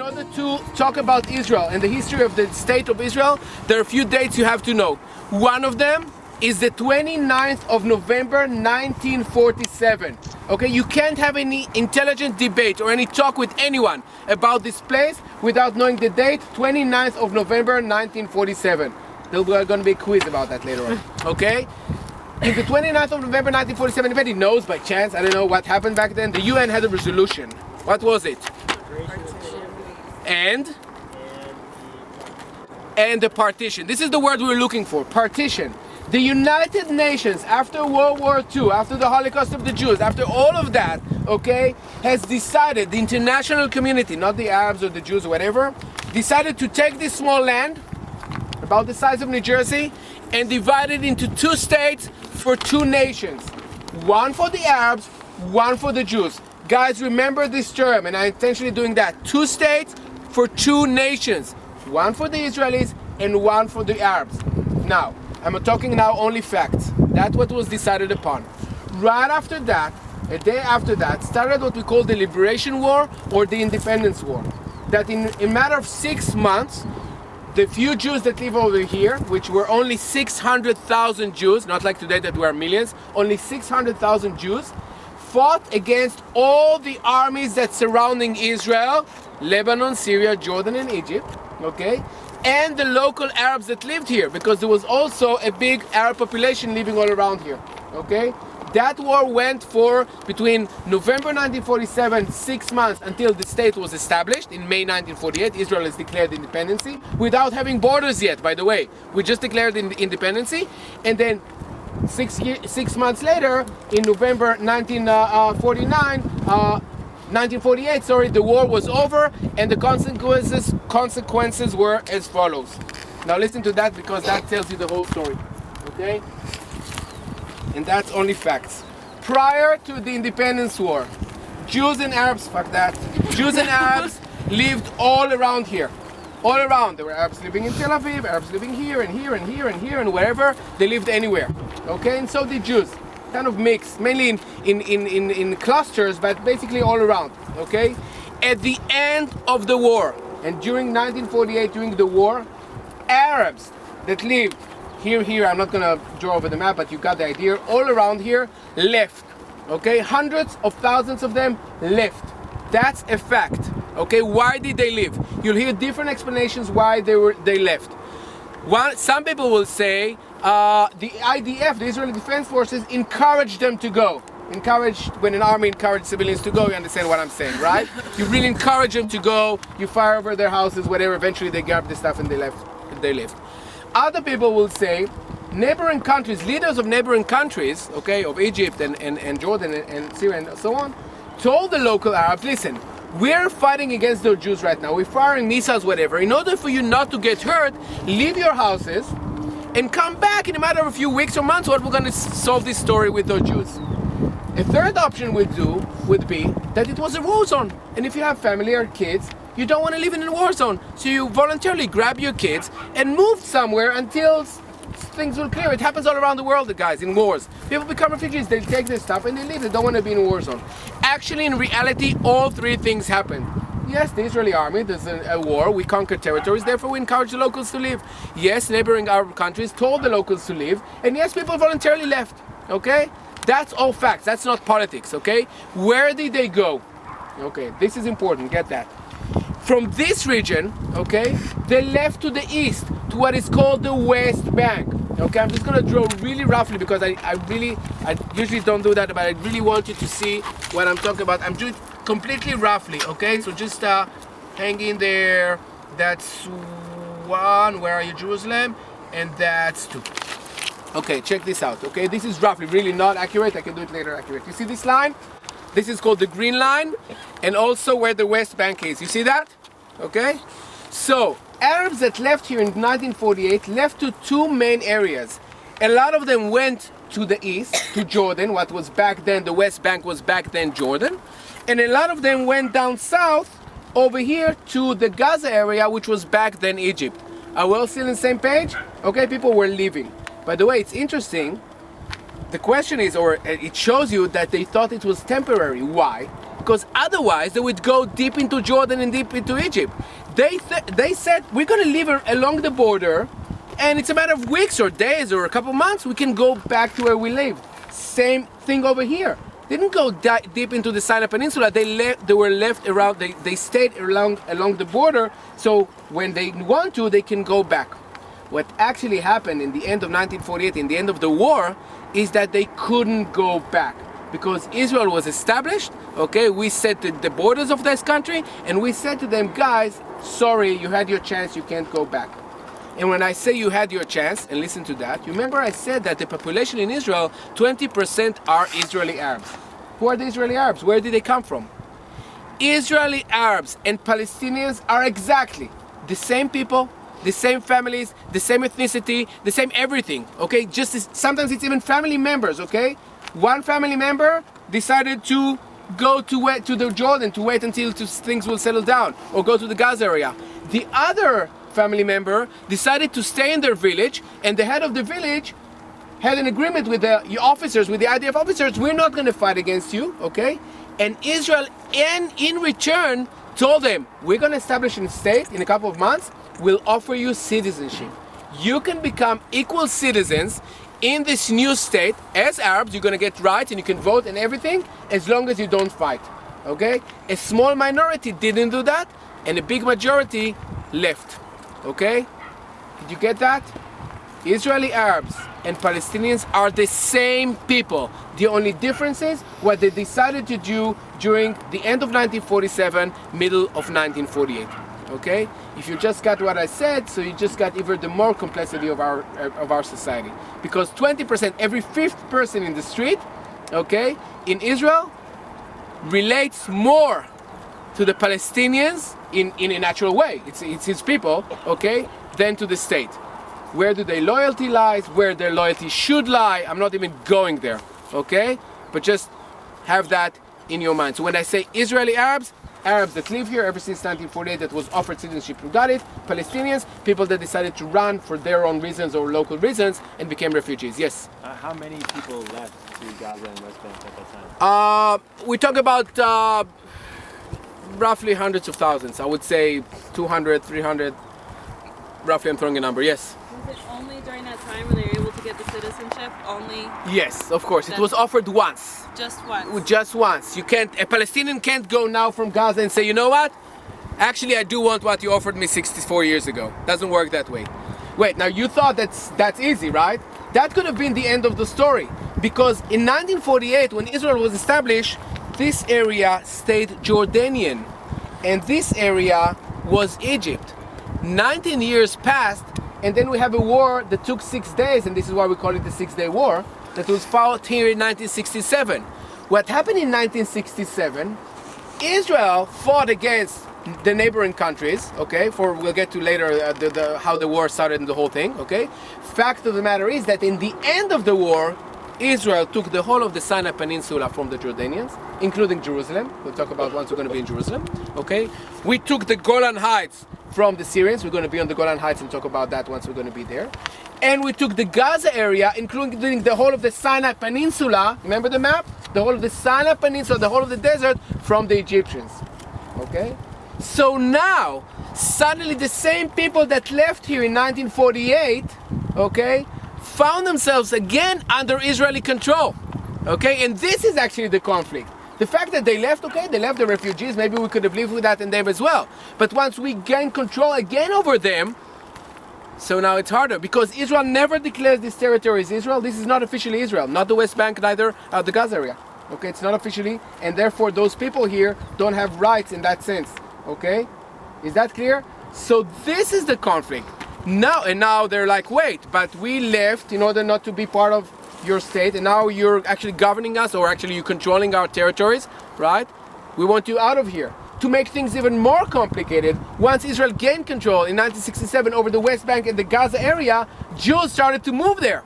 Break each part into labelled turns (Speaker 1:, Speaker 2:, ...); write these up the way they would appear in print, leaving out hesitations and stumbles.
Speaker 1: in order to talk about Israel and the history of the state of Israel, there are a few dates you have to know. One of them is the 29th of November 1947. Okay, you can't have any intelligent debate or any talk with anyone about this place without knowing the date, 29th of November 1947. There's going to be a quiz about that later on. Okay? In the 29th of November 1947, anybody knows by chance, I don't know what happened back then, the UN had a resolution. What was it? And the partition. This is the word we were looking for, partition. The United Nations, after World War II, after the Holocaust of the Jews, after all of that, okay, has decided, the international community, not the Arabs or the Jews or whatever, decided to take this small land, about the size of New Jersey, and divide it into two states for two nations. One for the Arabs, one for the Jews. Guys, remember this term, and I'm intentionally doing that. Two states for two nations. One for the Israelis and one for the Arabs. Now, I'm talking now only facts. That's what was decided upon. Right after that, a day after that, started what we call the Liberation War or the Independence War. That in a matter of 6 months, the few Jews that live over here, which were only 600,000 Jews, not like today that we are millions, only 600,000 Jews, fought against all the armies that surrounding Israel, Lebanon, Syria, Jordan, and Egypt, okay? And the local Arabs that lived here, because there was also a big Arab population living all around here, okay? That war went for between November 1947, 6 months until the state was established. In May 1948, Israel has declared independence without having borders yet, by the way. We just declared independence, and then 6 months later, in November 1948, the war was over, and the consequences were as follows. Now listen to that, because that tells you the whole story, okay? And that's only facts. Prior to the independence war, Jews and Arabs, fuck that, Jews and Arabs lived all around here. All around. There were Arabs living in Tel Aviv, Arabs living here and here and here and here and wherever. They lived anywhere, okay? And so did Jews. Kind of mixed, mainly in clusters, but basically all around, okay? At the end of the war, and during 1948, during the war, Arabs that lived here, I'm not gonna draw over the map, but you got the idea, all around here, left, okay? Hundreds of thousands of them left. That's a fact, okay? Why did they leave? You'll hear different explanations why they left. Some people will say the IDF, the Israeli Defense Forces, encouraged them to go. When an army encourages civilians to go, you understand what I'm saying, right? You really encourage them to go, you fire over their houses, whatever, eventually they grab the stuff and they left. Other people will say neighboring countries, leaders of neighboring countries, okay, of Egypt and Jordan and Syria and so on, told the local Arabs, listen, we're fighting against the Jews right now, we're firing missiles, whatever. In order for you not to get hurt, leave your houses and come back in a matter of a few weeks or months, or we're going to solve this story with the Jews. A third option would be that it was a war zone, and if you have family or kids, you don't want to live in a war zone, so you voluntarily grab your kids and move somewhere until things will clear. It happens all around the world, guys, in wars. People become refugees, they take their stuff and they leave. They don't want to be in a war zone. Actually, in reality, all three things happened. Yes, the Israeli army, there's a war, we conquered territories, therefore we encourage the locals to leave. Yes, neighboring Arab countries told the locals to leave, and yes, people voluntarily left, okay? That's all facts, that's not politics, okay? Where did they go? Okay, this is important, get that. From this region, okay, they left to the east, to what is called the West Bank. Okay, I'm just gonna draw really roughly because I usually don't do that, but I really want you to see what I'm talking about. I'm doing completely roughly, okay? So just hang in there. That's one, where are you, Jerusalem? And that's two. Okay, check this out, okay? This is roughly, really not accurate. I can do it later accurate. You see this line? This is called the green line, and also where the West Bank is. You see that? Okay? So, Arabs that left here in 1948 left to two main areas. A lot of them went to the east, to Jordan, what was back then, the West Bank was back then Jordan. And a lot of them went down south, over here to the Gaza area, which was back then Egypt. Are we all still on the same page? Okay, people were leaving. By the way, it's interesting. The question is, or it shows you that they thought it was temporary. Why? because otherwise they would go deep into Jordan and deep into Egypt. They said, we're going to live along the border, and it's a matter of weeks or days or a couple months, we can go back to where we lived. Same thing over here. They didn't go deep into the Sinai Peninsula. They were left around. They stayed along the border. So when they want to, they can go back. What actually happened in the end of 1948, in the end of the war, is that they couldn't go back because Israel was established. Okay, we set the borders of this country, and we said to them, guys, sorry, you had your chance. You can't go back. And when I say you had your chance, and listen to that, you remember I said that the population in Israel, 20% are Israeli Arabs. Who are the Israeli Arabs? Where did they come from? Israeli Arabs and Palestinians are exactly the same people, the same families, the same ethnicity, the same everything, okay? Sometimes it's even family members, okay? One family member decided to go to the Jordan to wait until things will settle down, or go to the Gaza area. The other family member decided to stay in their village, and the head of the village had an agreement with the officers, with the IDF officers, we're not going to fight against you, okay? And Israel, in return, told them, we're going to establish a state in a couple of months, we'll offer you citizenship. You can become equal citizens in this new state. As Arabs, you're going to get rights and you can vote and everything, as long as you don't fight, okay? A small minority didn't do that, and a big majority left. Okay? Did you get that? Israeli Arabs and Palestinians are the same people. The only difference is what they decided to do during the end of 1947, middle of 1948. Okay? If you just got what I said, so you just got even the more complexity of our society. Because 20%, every fifth person in the street, okay, in Israel, relates more to the Palestinians in a natural way. It's his people, okay, than to the state. Where do their loyalty lies, where their loyalty should lie, I'm not even going there, okay? But just have that in your mind. So when I say Israeli Arabs, Arabs that live here ever since 1948 that was offered citizenship and got it, Palestinians, people that decided to run for their own reasons or local reasons and became refugees, yes.
Speaker 2: How many people left to Gaza and West Bank at that time?
Speaker 1: We talk about roughly hundreds of thousands. I would say 200, 300, roughly I'm throwing a number, yes.
Speaker 3: Was it only during that time were they able to get the citizenship? Only?
Speaker 1: Yes, of course. It was offered once.
Speaker 3: Just once?
Speaker 1: Just once. A Palestinian can't go now from Gaza and say, you know what? Actually, I do want what you offered me 64 years ago. Doesn't work that way. Wait, now you thought that's easy, right? That could have been the end of the story. Because in 1948, when Israel was established, this area stayed Jordanian. And this area was Egypt. 19 years passed, and then we have a war that took 6 days, and this is why we call it the 6-Day War, that was fought here in 1967. What happened in 1967, Israel fought against the neighboring countries, okay, we'll get to later how the war started and the whole thing, okay. Fact of the matter is that in the end of the war, Israel took the whole of the Sinai Peninsula from the Jordanians, including Jerusalem. We'll talk about once we're going to be in Jerusalem, okay. We took the Golan Heights from the Syrians. We're going to be on the Golan Heights and talk about that once we're going to be there. And we took the Gaza area, including the whole of the Sinai Peninsula. Remember the map? The whole of the Sinai Peninsula, the whole of the desert from the Egyptians. Okay? So now, suddenly the same people that left here in 1948, okay, found themselves again under Israeli control. Okay? And this is actually the conflict. The fact that they left, okay, they left the refugees, maybe we could have lived with that and them as well. But once we gain control again over them, so now it's harder, because Israel never declares this territory as Israel. This is not officially Israel, not the West Bank, neither the Gaza area. Okay, it's not officially, and therefore those people here don't have rights in that sense. Okay, is that clear? So this is the conflict. Now they're like, wait, but we left in order not to be part of your state, and now you're actually governing us, or actually you're controlling our territories, right? We want you out of here. To make things even more complicated, once Israel gained control in 1967 over the West Bank and the Gaza area, Jews started to move there.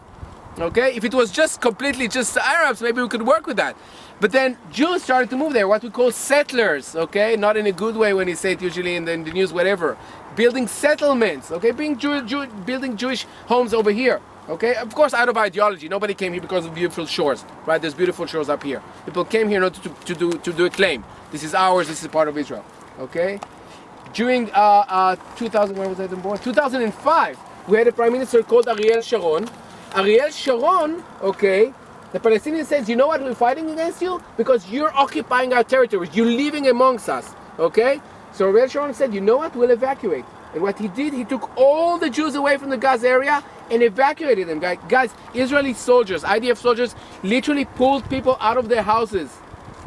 Speaker 1: Okay, if it was just completely just Arabs, maybe we could work with that. But then Jews started to move there, what we call settlers, okay? Not in a good way when you say it usually in the news, whatever. Building settlements, okay? Building Jewish homes over here. Okay, of course, out of ideology. Nobody came here because of beautiful shores, right? There's beautiful shores up here. People came here not to do a claim. This is ours. This is part of Israel. Okay. During 2000, when was I born? 2005, we had a prime minister called Ariel Sharon. Ariel Sharon, okay, the Palestinian says, you know what, we're fighting against you because you're occupying our territories. You're living amongst us. Okay. So Ariel Sharon said, you know what, we'll evacuate. And what he did, he took all the Jews away from the Gaza area and evacuated them. Guys, Israeli soldiers, IDF soldiers, literally pulled people out of their houses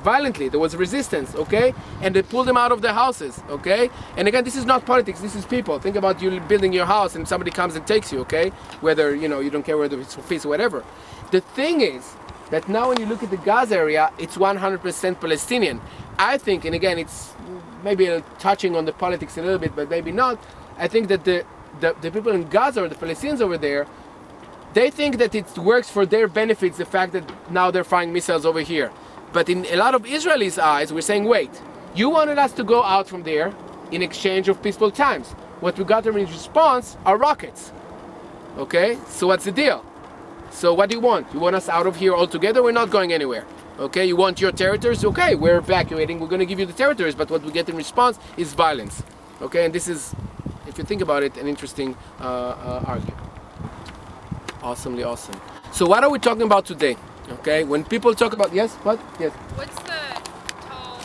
Speaker 1: violently. There was resistance, okay? And they pulled them out of their houses, okay? And again, this is not politics, this is people. Think about you building your house and somebody comes and takes you, okay? Whether, you know, you don't care whether it's for peace or whatever. The thing is that now when you look at the Gaza area, it's 100% Palestinian. I think, and again, it's maybe touching on the politics a little bit, but maybe not. I think that the people in Gaza or the Palestinians over there, they think that it works for their benefits, the fact that now they're firing missiles over here. But in a lot of Israelis' eyes, we're saying, wait, you wanted us to go out from there in exchange of peaceful times. What we got in response are rockets. Okay, so what's the deal? So what do you want? You want us out of here altogether? We're not going anywhere. Okay, you want your territories? Okay, we're evacuating, we're going to give you the territories, but what we get in response is violence. Okay, and this is, if you think about it, an interesting argument. Awesomely awesome. So what are we talking about today? Okay, when people talk about, yes, what? Yes.
Speaker 3: What's the toll?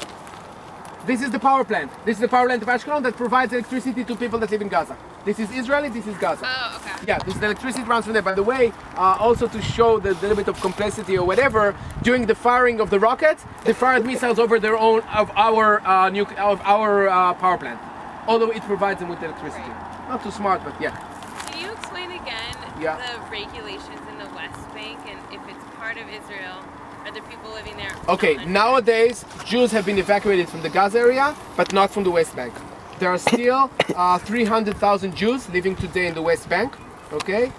Speaker 1: This is the power plant. This is the power plant of Ashkelon that provides electricity to people that live in Gaza. This is Israeli, this is Gaza.
Speaker 3: Oh, okay.
Speaker 1: Yeah, this is the electricity runs from there. By the way, also to show the little bit of complexity or whatever, during the firing of the rockets, they fired missiles over their own, of our power plant. Although it provides them with electricity.
Speaker 3: Right.
Speaker 1: Not too smart, but yeah.
Speaker 3: Can you explain again the regulations in the West Bank and if it's part of Israel? Are there people living there?
Speaker 1: Okay, nowadays Jews have been evacuated from the Gaza area, but not from the West Bank. There are still 300,000 Jews living today in the West Bank, okay?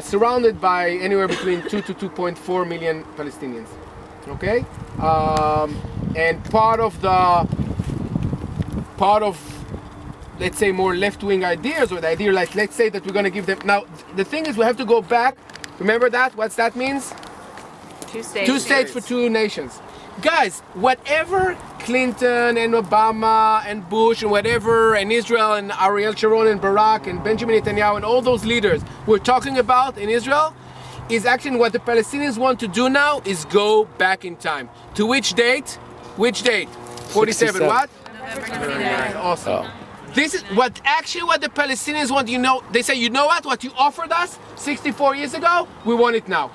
Speaker 1: Surrounded by anywhere between 2 to 2.4 million Palestinians, okay? And part of, let's say, more left-wing ideas, or the idea like, let's say that we're gonna give them, now, the thing is we have to go back, remember that, what that means?
Speaker 3: Two states.
Speaker 1: 2 states for 2 nations. Guys, whatever Clinton and Obama and Bush and whatever, and Israel and Ariel Sharon and Barack and Benjamin Netanyahu and all those leaders we're talking about in Israel, is actually what the Palestinians want to do now is go back in time. To which date? Which date? 47, what?
Speaker 3: November 29.
Speaker 1: Awesome. This is what the Palestinians want. You know, they say, you know what you offered us 64 years ago, we want it now.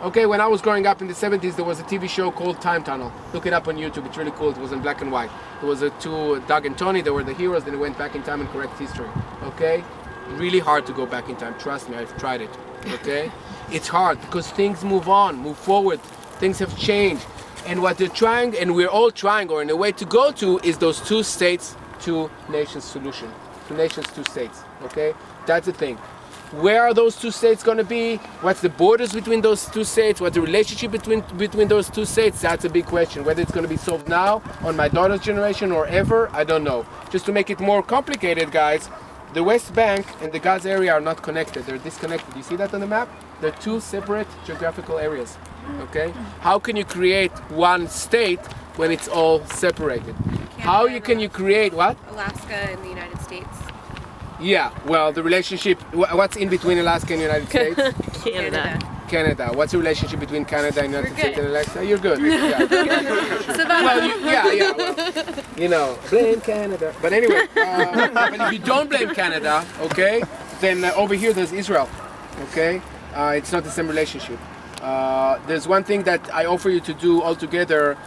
Speaker 1: Okay, when I was growing up in the 70s, there was a TV show called Time Tunnel. Look it up on YouTube, it's really cool. It was in black and white. There was two, Doug and Tony, they were the heroes, then they went back in time and correct history. Okay? Really hard to go back in time, trust me, I've tried it. Okay? It's hard because things move on, move forward. Things have changed. And what they're trying, and we're all trying, or in a way to go to, is those 2 states, 2 nations solution. 2 nations, 2 states. Okay? That's the thing. Where are those 2 states going to be? What's the borders between those 2 states? What's the relationship between those 2 states? That's a big question. Whether it's going to be solved now, on my daughter's generation, or ever, I don't know. Just to make it more complicated, guys, the West Bank and the Gaza area are not connected. They're disconnected. You see that on the map? They're 2 separate geographical areas. Okay? How can you create one state when it's all separated? How can you create what?
Speaker 4: Alaska and the United States.
Speaker 1: Yeah, well, the relationship, what's in between Alaska and the United States? Canada. What's the relationship between Canada and the United States and Alaska? You're good. Yeah. Well, you know, blame Canada. But anyway, but if you don't blame Canada, okay, then over here there's Israel, okay? It's not the same relationship. There's one thing that I offer you to do altogether.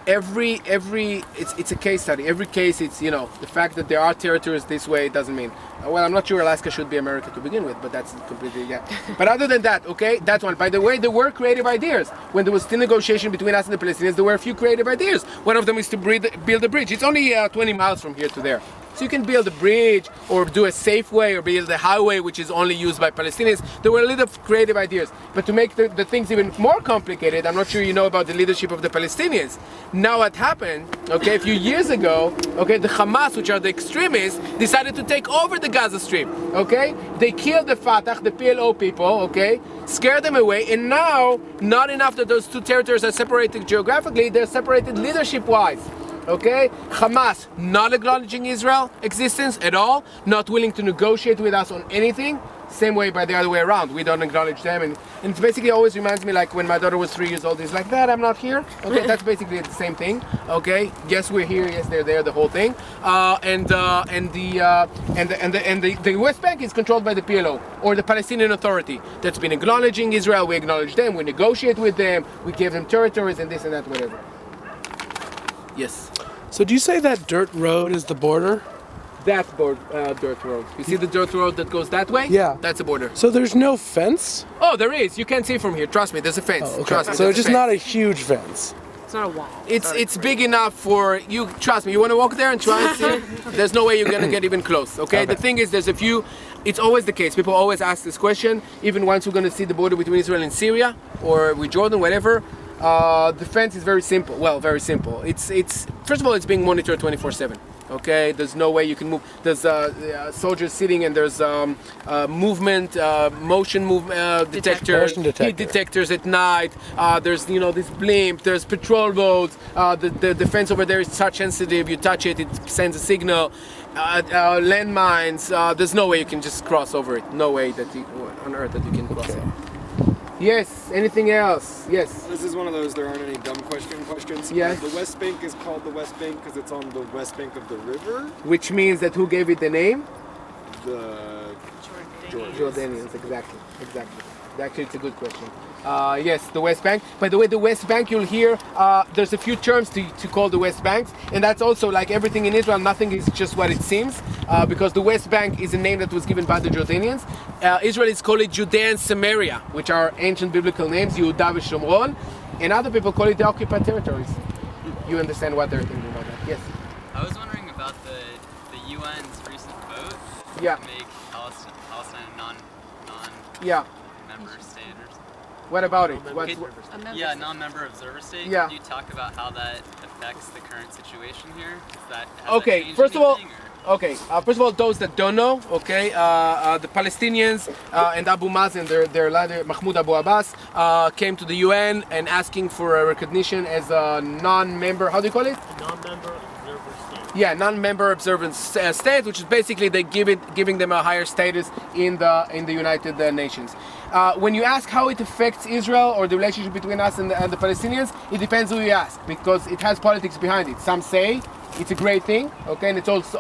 Speaker 1: It's a case study. Every case, it's, you know, the fact that there are territories this way doesn't mean, well, I'm not sure Alaska should be America to begin with, but that's completely, yeah. But other than that, okay, that one. By the way, there were creative ideas. When there was still negotiation between us and the Palestinians, there were a few creative ideas. One of them is to build a bridge. It's only 20 miles from here to there. So you can build a bridge or do a safe way or build a highway which is only used by Palestinians. There were a little creative ideas. But to make the things even more complicated, I'm not sure you know about the leadership of the Palestinians. Now what happened, okay, a few years ago, okay, the Hamas, which are the extremists, decided to take over the Gaza Strip, okay? They killed the Fatah, the PLO people, okay? Scared them away, and now, not enough that those two territories are separated geographically, they're separated leadership-wise. Okay, Hamas not acknowledging Israel existence at all, not willing to negotiate with us on anything. Same way by the other way around, we don't acknowledge them, and it basically always reminds me like when my daughter was 3 years old. It's like, Dad, I'm not here. Okay, that's basically the same thing. Okay, yes, we're here. Yes, they're there. The whole thing. And the West Bank is controlled by the PLO or the Palestinian Authority that's been acknowledging Israel. We acknowledge them. We negotiate with them. We give them territories and this and that, whatever. Yes.
Speaker 5: So do you say that dirt road is the border?
Speaker 1: That dirt road. You see the dirt road that goes that way?
Speaker 5: Yeah.
Speaker 1: That's a border.
Speaker 5: So there's no fence?
Speaker 1: Oh, there is. You can't see from here. Trust me, there's a fence.
Speaker 5: Oh, okay.
Speaker 1: Trust me.
Speaker 5: So
Speaker 1: there's
Speaker 5: it's just not a huge fence.
Speaker 4: It's not a wall.
Speaker 1: It's big enough for you. Trust me. You want to walk there and try and see it? There's no way you're gonna get even close. Okay. The thing is, there's a few. It's always the case. People always ask this question. Even once we're gonna see the border between Israel and Syria or with Jordan, whatever. The fence is very simple. Well, very simple. It's first of all, it's being monitored 24/7. Okay, there's no way you can move. There's soldiers sitting, and there's movement, motion detector, heat detectors at night. There's this blimp. There's patrol boats. The fence over there is touch sensitive. You touch it, it sends a signal. Landmines. There's no way you can just cross over it. No way on earth that you can cross it. Yes, anything else? Yes.
Speaker 6: This is one of those there aren't any dumb questions.
Speaker 1: Yes.
Speaker 6: The West Bank is called the West Bank because it's on the west bank of the river.
Speaker 1: Which means that who gave it the name?
Speaker 6: The
Speaker 1: Jordanians, exactly. Actually, it's a good question. Yes, the West Bank. By the way, the West Bank, you'll hear there's a few terms to call the West Bank, and that's also like everything in Israel, nothing is just what it seems, because the West Bank is a name that was given by the Jordanians. Israelis call it Judea and Samaria, which are ancient biblical names, Yehuda v'Shomron, and other people call it the occupied territories. You understand what they're thinking about that? Yes.
Speaker 7: I was wondering about the UN's recent vote
Speaker 1: Yeah.
Speaker 7: to make Palestine a
Speaker 1: Yeah.
Speaker 7: non-member state or something.
Speaker 1: What about it?
Speaker 7: Yeah, non-member observer state.
Speaker 1: Yeah.
Speaker 7: Can you talk about how that affects the current situation here? Has
Speaker 1: Okay,
Speaker 7: that changed
Speaker 1: first of all,
Speaker 7: anything, or-
Speaker 1: First of all, those that don't know, okay, the Palestinians and Abu Mazen, their leader Mahmoud Abu Abbas, came to the UN and asking for a recognition as a non-member. How do you call it?
Speaker 8: Non-member observer state.
Speaker 1: Yeah, non-member observant state, which is basically they giving them a higher status in the United Nations. When you ask how it affects Israel or the relationship between us and the Palestinians, it depends who you ask, because it has politics behind it. Some say it's a great thing, okay, and it's also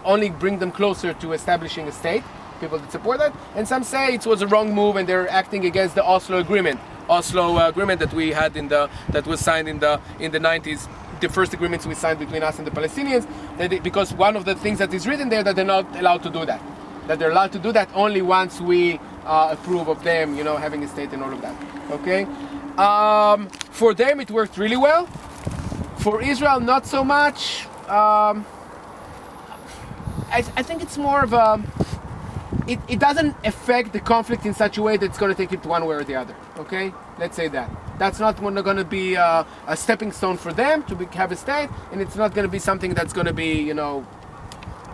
Speaker 1: only bring them closer to establishing a state, people that support that, and some say it was a wrong move and they're acting against the Oslo agreement that we had that was signed in the 90s. The first agreements we signed between us and the Palestinians, because one of the things that is written there that they're not allowed to do that. That they're allowed to do that only once we approve of them, having a state and all of that. Okay? For them, it worked really well. For Israel, not so much. I think it's more of a. It doesn't affect the conflict in such a way that it's going to take it one way or the other. Okay? Let's say that. That's not going to be a stepping stone for them to have a state, and it's not going to be something that's going to be,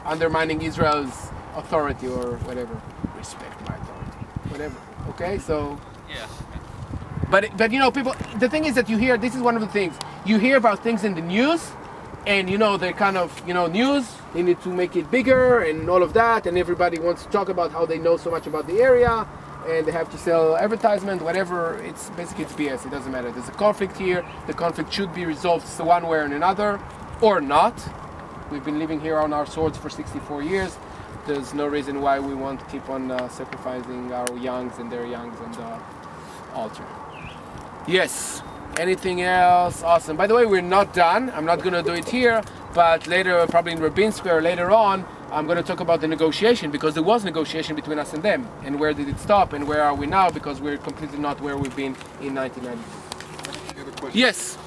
Speaker 1: undermining Israel's authority or whatever. Respect my authority. Whatever. Okay? So.
Speaker 7: Yeah.
Speaker 1: But people. The thing is that you hear. This is one of the things you hear about things in the news, and they're kind of news. They need to make it bigger and all of that, and everybody wants to talk about how they know so much about the area, and they have to sell advertisement, whatever. It's basically it's BS. It doesn't matter. There's a conflict here. The conflict should be resolved one way or another, or not. We've been living here on our swords for 64 years. There's no reason why we won't keep on sacrificing our youngs and their youngs on the altar. Yes. Anything else? Awesome. By the way, we're not done. I'm not going to do it here, but later, probably in Rabin Square later on, I'm going to talk about the negotiation, because there was negotiation between us and them. And where did it stop and where are we now? Because we're completely not where we've been in 1992. Yes.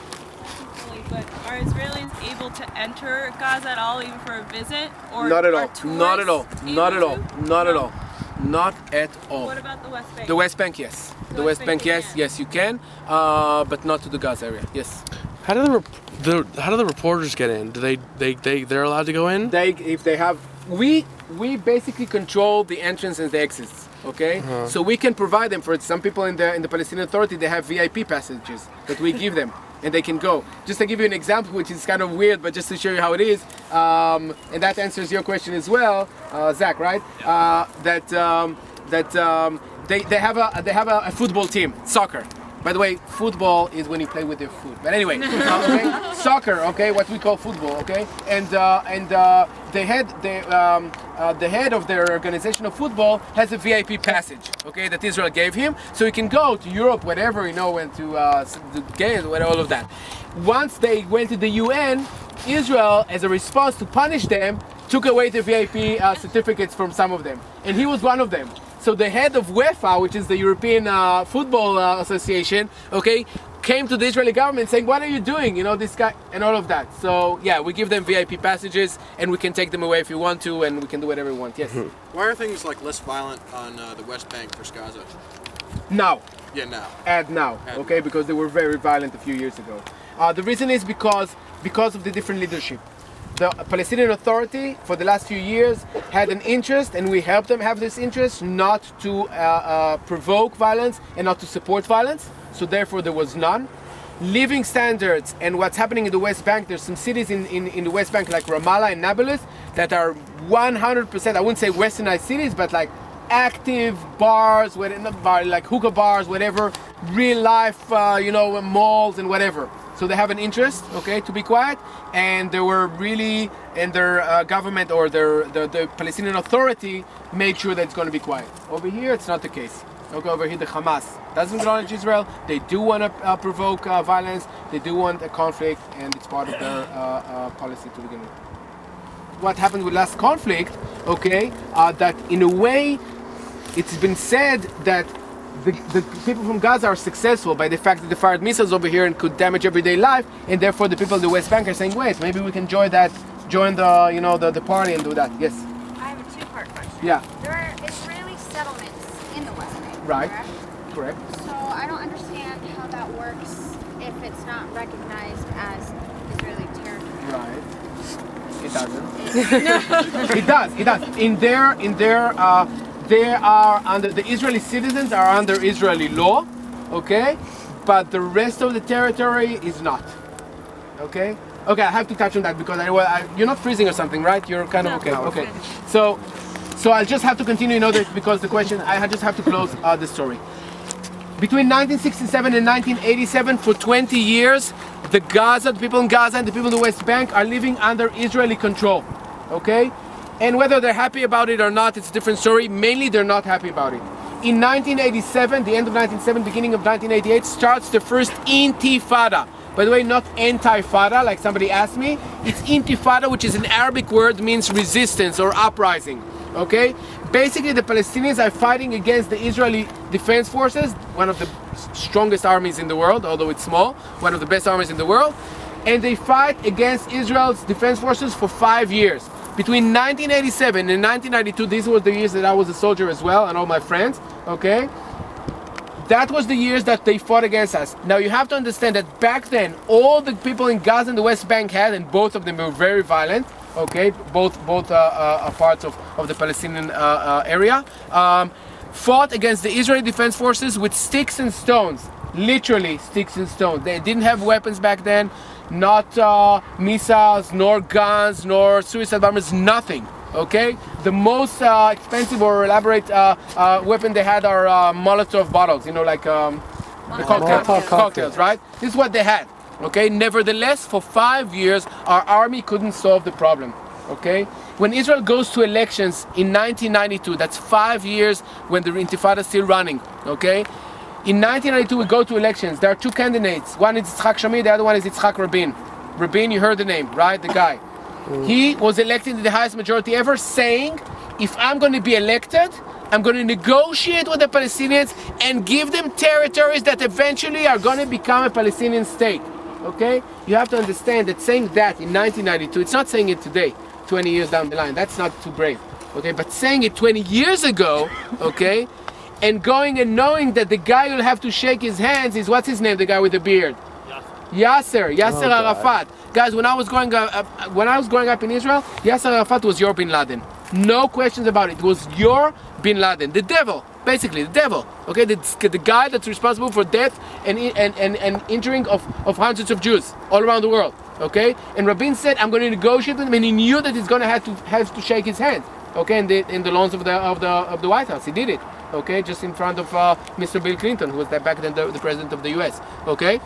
Speaker 9: personally, but are Israelis able to enter Gaza at all, even for a visit? Or
Speaker 1: Not at
Speaker 9: are
Speaker 1: all.
Speaker 9: tourists
Speaker 1: Not at all. Not at
Speaker 9: able
Speaker 1: all.
Speaker 9: to?
Speaker 1: Not at
Speaker 9: No?
Speaker 1: all. Not at all.
Speaker 9: What about the West Bank?
Speaker 1: The West Bank, yes. The West Bank,
Speaker 9: you
Speaker 1: yes,
Speaker 9: can.
Speaker 1: yes, you can, but not to the Gaza area. Yes.
Speaker 5: How do how do the reporters get in? Do they're allowed to go in?
Speaker 1: If they have, we basically control the entrance and the exits. Okay, so we can provide them for some people in the Palestinian Authority. They have VIP passages that we give them, and they can go. Just to give you an example, which is kind of weird, but just to show you how it is, and that answers your question as well, Zach, right? They have a football team, soccer. By the way, football is when you play with your foot. But anyway, okay? Soccer, okay, what we call football, okay, and the head of their organization of football has a VIP passage, okay, that Israel gave him, so he can go to Europe, whatever, you know, and to the games, all of that. Once they went to the UN, Israel, as a response to punish them, took away the VIP certificates from some of them, and he was one of them. So the head of UEFA, which is the European Football Association, okay, came to the Israeli government saying, "What are you doing? You know, this guy," and all of that. So yeah, we give them VIP passages, and we can take them away if you want to, and we can do whatever we want. Yes.
Speaker 10: Why are things like less violent on the West Bank versus Gaza?
Speaker 1: Now.
Speaker 10: Yeah, now.
Speaker 1: Now, okay, because they were very violent a few years ago. The reason is because of the different leadership. The Palestinian Authority for the last few years had an interest, and we helped them have this interest, not to provoke violence and not to support violence. So therefore there was none. Living standards and what's happening in the West Bank, there's some cities in the West Bank like Ramallah and Nablus that are 100%, I wouldn't say westernized cities, but like active bars, not bar, like hookah bars, whatever, real life, malls and whatever. So they have an interest, okay, to be quiet, and they were really, and their government or the Palestinian Authority made sure that it's going to be quiet. Over here, it's not the case. Okay, over here, the Hamas doesn't acknowledge Israel. They do want to provoke violence. They do want a conflict, and it's part of their policy to begin with. What happened with last conflict, okay, that in a way, it's been said that the people from Gaza are successful by the fact that they fired missiles over here and could damage everyday life, and therefore the people in the West Bank are saying, wait, maybe we can join the party and do that. Yes?
Speaker 11: I have a two-part question.
Speaker 1: Yeah.
Speaker 11: There are Israeli settlements in the West Bank,
Speaker 1: Right. Correct.
Speaker 11: So I don't understand how that works if it's not recognized as Israeli territory.
Speaker 1: Right. It doesn't. It does. In their they are under, the Israeli citizens are under Israeli law, okay, but the rest of the territory is not, okay. Okay, I have to touch on that because you're not freezing or something, right? You're kind of okay. Okay, so I'll just have to continue in order because the question I just have to close the story. Between 1967 and 1987, for 20 years, the people in Gaza and the people in the West Bank are living under Israeli control, okay? And whether they're happy about it or not, it's a different story. Mainly, they're not happy about it. In 1987, the end of 1987, beginning of 1988, starts the first Intifada. By the way, not anti-fada, like somebody asked me. It's Intifada, which is an Arabic word, means resistance or uprising, okay? Basically, the Palestinians are fighting against the Israeli Defense Forces, one of the strongest armies in the world, although it's small, one of the best armies in the world. And they fight against Israel's Defense Forces for 5 years. Between 1987 and 1992, these were the years that I was a soldier as well, and all my friends, okay? That was the years that they fought against us. Now you have to understand that back then, all the people in Gaza and the West Bank had, and both of them were very violent, okay? Both parts of the Palestinian area, fought against the Israeli Defense Forces with sticks and stones. Literally sticks and stones. They didn't have weapons back then. Not missiles, nor guns, nor suicide bombers, nothing, okay? The most expensive or elaborate weapon they had are Molotov bottles, like cocktails, right? This is what they had, okay? Nevertheless, for 5 years, our army couldn't solve the problem, okay? When Israel goes to elections in 1992, that's 5 years when the Intifada is still running, okay? In 1992, we go to elections. There are two candidates. One is Yitzhak Shamir, the other one is Yitzhak Rabin. Rabin, you heard the name, right? The guy. He was elected in the highest majority ever, saying, if I'm going to be elected, I'm going to negotiate with the Palestinians and give them territories that eventually are going to become a Palestinian state. Okay? You have to understand that saying that in 1992, it's not saying it today, 20 years down the line. That's not too brave. Okay? But saying it 20 years ago, okay? And going and knowing that the guy you'll have to shake his hands is, what's his name, the guy with the beard? Yasser Arafat. Guys, when I was growing up in Israel, Yasser Arafat was your bin Laden. No questions about it. It was your bin Laden. The devil, basically, the devil. Okay, the guy that's responsible for death and injuring of hundreds of Jews all around the world. Okay, and Rabin said, "I'm going to negotiate with him," and he knew that he's going to have to shake his hand. Okay, in the lawns of the White House, he did it. Okay, just in front of Mr. Bill Clinton, who was back then the president of the U.S. Okay.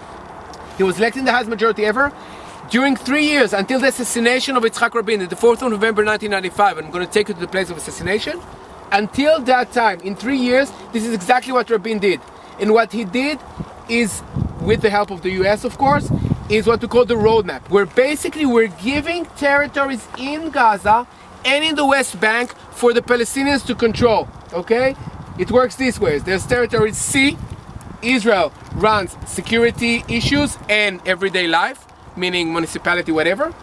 Speaker 1: He was elected in the highest majority ever. During 3 years, until the assassination of Yitzhak Rabin, the 4th of November 1995, I'm going to take you to the place of assassination. Until that time, in 3 years, this is exactly what Rabin did. And what he did is, with the help of the US, of course, is what we call the roadmap, where basically we're giving territories in Gaza and in the West Bank for the Palestinians to control, okay? It works this way. There's territory C. Israel runs security issues and everyday life, meaning municipality, whatever.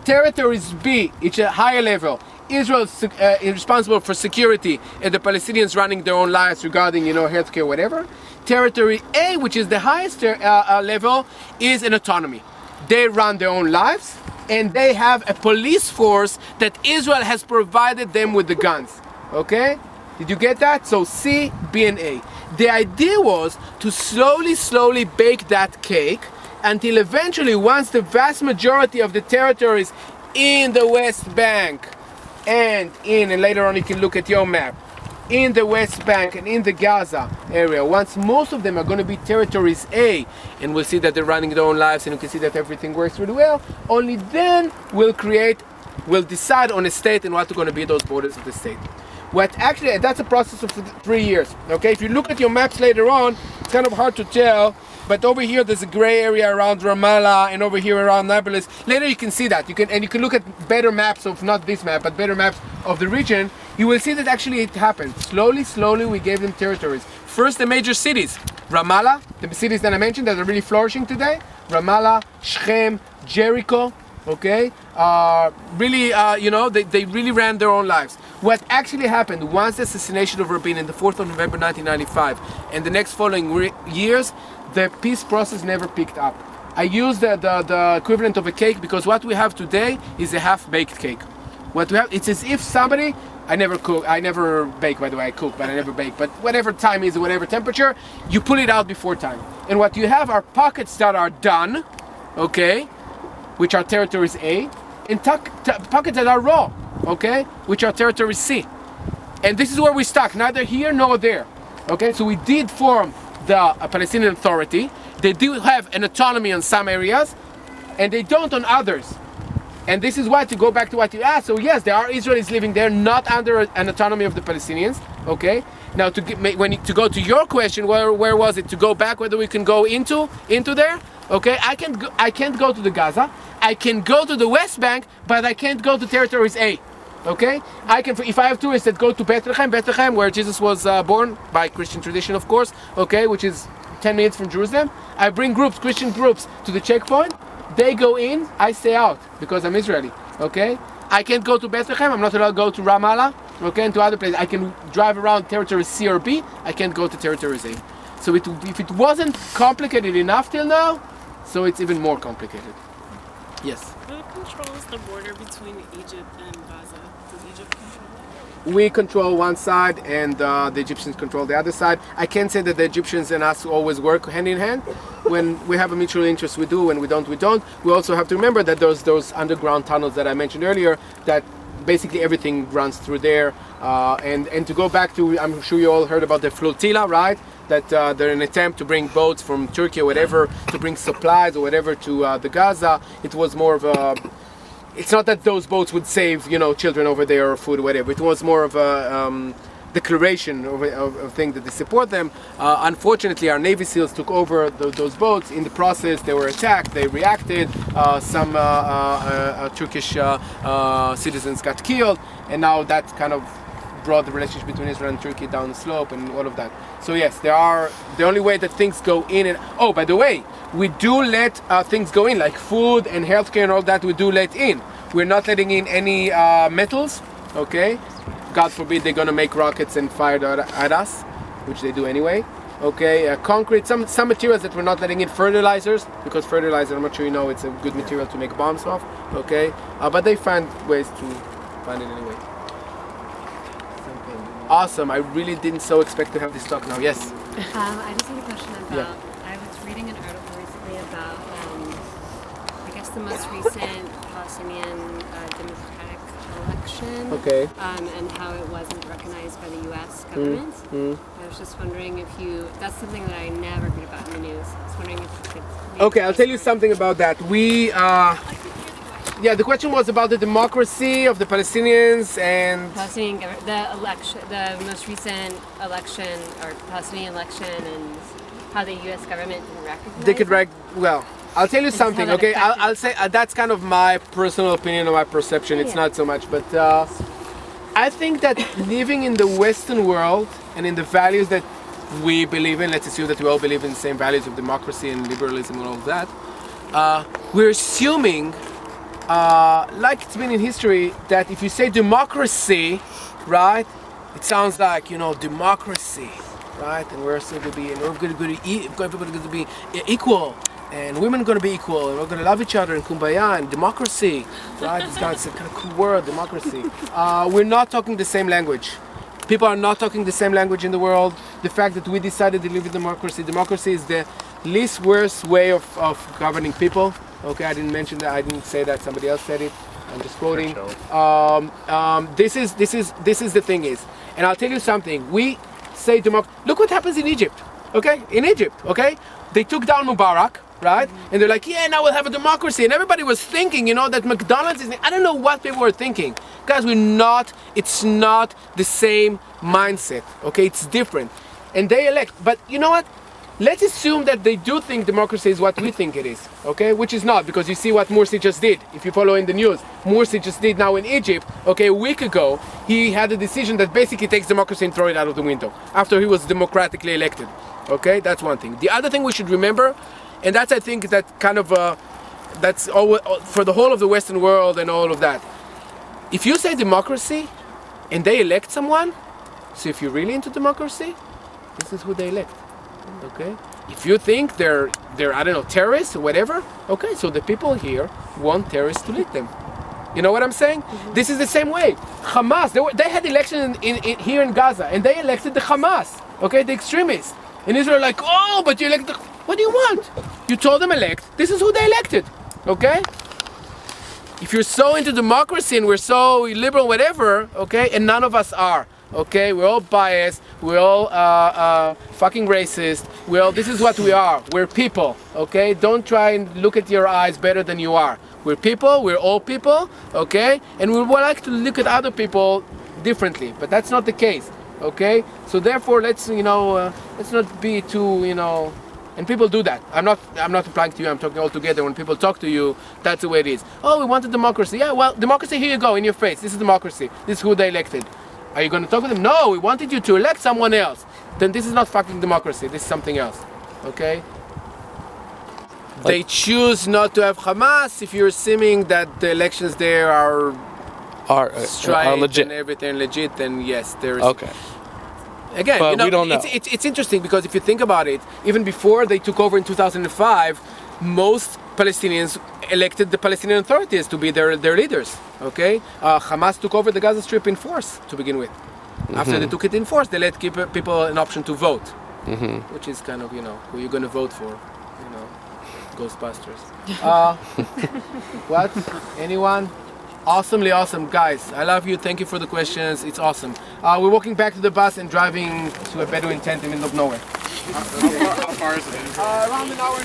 Speaker 1: Territories B, it's a higher level. Israel is responsible for security and the Palestinians running their own lives regarding, healthcare, whatever. Territory A, which is the highest level, is an autonomy. They run their own lives and they have a police force that Israel has provided them with the guns. Okay? Did you get that? So C, B, and A. The idea was to slowly bake that cake until eventually, once the vast majority of the territories in the West Bank and later on you can look at your map, in the West Bank and in the Gaza area, once most of them are going to be territories A, and we'll see that they're running their own lives and you can see that everything works really well, only then we'll decide on a state and what are going to be those borders of the state. That's a process of 3 years. Okay, if you look at your maps later on, it's kind of hard to tell, but over here there's a gray area around Ramallah and over here around Nablus. Later you can see that. You can look at better maps of, not this map, but better maps of the region. You will see that actually it happened. Slowly we gave them territories. First, the major cities. Ramallah, the cities that I mentioned that are really flourishing today. Ramallah, Shechem, Jericho. Okay, they really ran their own lives. What actually happened once the assassination of Rabin in the 4th of November 1995 and the next following years, the peace process never picked up. I use the equivalent of a cake because what we have today is a half-baked cake. What we have, it's as if somebody, I never bake, by the way, I cook, but I never bake, but whatever time is, whatever temperature, you pull it out before time. And what you have are pockets that are done, okay, which are territories A, and pockets that are raw, okay, which are territories C. And this is where we stuck, neither here nor there. Okay, so we did form the Palestinian Authority. They do have an autonomy on some areas, and they don't on others. And this is why, to go back to what you asked, so yes, there are Israelis living there, not under an autonomy of the Palestinians, okay? Now, to go to your question, where was it? To go back, whether we can go into there? Okay, I can't go to the Gaza. I can go to the West Bank, but I can't go to territories A. Okay, if I have tourists that go to Bethlehem, where Jesus was born by Christian tradition, of course. Okay, which is 10 minutes from Jerusalem. I bring Christian groups, to the checkpoint. They go in, I stay out because I'm Israeli. Okay, I can't go to Bethlehem. I'm not allowed to go to Ramallah. Okay, and to other places. I can drive around territories C or B. I can't go to territories A. So if it wasn't complicated enough till now, so it's even more complicated. Yes.
Speaker 9: Who controls the border between Egypt and Gaza? Does Egypt control that?
Speaker 1: We control one side and the Egyptians control the other side. I can't say that the Egyptians and us always work hand in hand. When we have a mutual interest, we do. When we don't, we don't. We also have to remember that those underground tunnels that I mentioned earlier, that basically everything runs through there. And to go back to, I'm sure you all heard about the flotilla, right? That they're an attempt to bring boats from Turkey or whatever, to bring supplies or whatever to the Gaza. It was more of a, it's not that those boats would save, children over there or food or whatever. It was more of a declaration of thing that they support them. Unfortunately, our Navy SEALs took over those boats. In the process, they were attacked. They reacted. Some Turkish citizens got killed, and now that kind of brought the relationship between Israel and Turkey down the slope and all of that. So yes, there are the only way that things go in. And oh, by the way, we do let things go in, like food and healthcare and all that. We do let in. We're not letting in any metals. Okay, God forbid they're gonna make rockets and fire at us, which they do anyway. Okay, concrete, some materials that we're not letting in, fertilizers, because fertilizer, I'm not sure you know, it's a good material to make bombs off. Okay, but they find ways to find it anyway. Awesome, I really didn't so expect to have this talk now. Yes?
Speaker 4: I just had a question about, I was reading an article recently about, I guess the most recent Palestinian democratic election.
Speaker 1: Okay.
Speaker 4: And how it wasn't recognized by the U.S. government. I was just wondering if that's something that I never heard about in the news. I was wondering if you could...
Speaker 1: Okay, I'll tell you something about that. The question was about the democracy of the Palestinians and...
Speaker 4: the most recent election, or Palestinian election, and how the U.S. government didn't recognize it.
Speaker 1: I'll tell you something, okay? I'll say that's kind of my personal opinion or my perception. It's not so much, but I think that living in the Western world and in the values that we believe in, let's assume that we all believe in the same values of democracy and liberalism and all of that, we're assuming, like it's been in history, that if you say democracy, right, it sounds like, democracy, right? And we're still going to be, and everybody's going to be equal. And women are going to be equal, and we're going to love each other, and kumbaya, and democracy, right? It's a kind of cool word, democracy. We're not talking the same language. People are not talking the same language in the world. The fact that we decided to live in democracy is the least worst way of governing people. Okay, I didn't mention that. I didn't say that. Somebody else said it. I'm just quoting. This is the thing is, and I'll tell you something. We say democracy. Look what happens in Egypt. Okay, in Egypt. Okay, they took down Mubarak. Right? And they're like, yeah, now we'll have a democracy. And everybody was thinking, that McDonald's is... I don't know what people were thinking. Guys, it's not the same mindset. Okay, it's different. And they elect. But you know what? Let's assume that they do think democracy is what we think it is. Okay, which is not, because you see what Morsi just did. If you follow in the news, Morsi just did now in Egypt. Okay, a week ago, he had a decision that basically takes democracy and throw it out of the window after he was democratically elected. Okay, that's one thing. The other thing we should remember, and that's, I think, that kind of, that's all, for the whole of the Western world and all of that. If you say democracy and they elect someone, so if you're really into democracy, this is who they elect, okay? If you think they're I don't know, terrorists or whatever, okay, so the people here want terrorists to lead them. You know what I'm saying? This is the same way. Hamas, they had election here in Gaza, and they elected the Hamas, okay, the extremists. And Israel like, oh, but you elect the... What do you want? You told them elect. This is who they elected. Okay? If you're so into democracy and we're so liberal, whatever, okay, and none of us are, okay? We're all biased. We're all fucking racist. This is what we are. We're people, okay? Don't try and look at your eyes better than you are. We're people. We're all people, okay? And we would like to look at other people differently, but that's not the case, okay? So therefore, let's not be too, and people do that. I'm not replying to you, I'm talking all together. When people talk to you, that's the way it is. Oh, we want a democracy. Yeah, well, democracy, here you go, in your face. This is democracy. This is who they elected. Are you going to talk with them? No, we wanted you to elect someone else. Then this is not fucking democracy. This is something else. Okay? They choose not to have Hamas if you're assuming that the elections there are legit and everything legit, then yes, there is.
Speaker 5: Okay.
Speaker 1: Again,
Speaker 5: but we don't know.
Speaker 1: It's interesting because if you think about it, even before they took over in 2005, most Palestinians elected the Palestinian authorities to be their leaders. Okay, Hamas took over the Gaza Strip in force to begin with. After they took it in force, they let people an option to vote, which is kind of who you're going to vote for. Ghostbusters. What? Anyone? Awesomely awesome, guys. I love you. Thank you for the questions. It's awesome. We're walking back to the bus and driving to a Bedouin tent in the middle of nowhere.
Speaker 10: How far is it?
Speaker 1: Around an hour.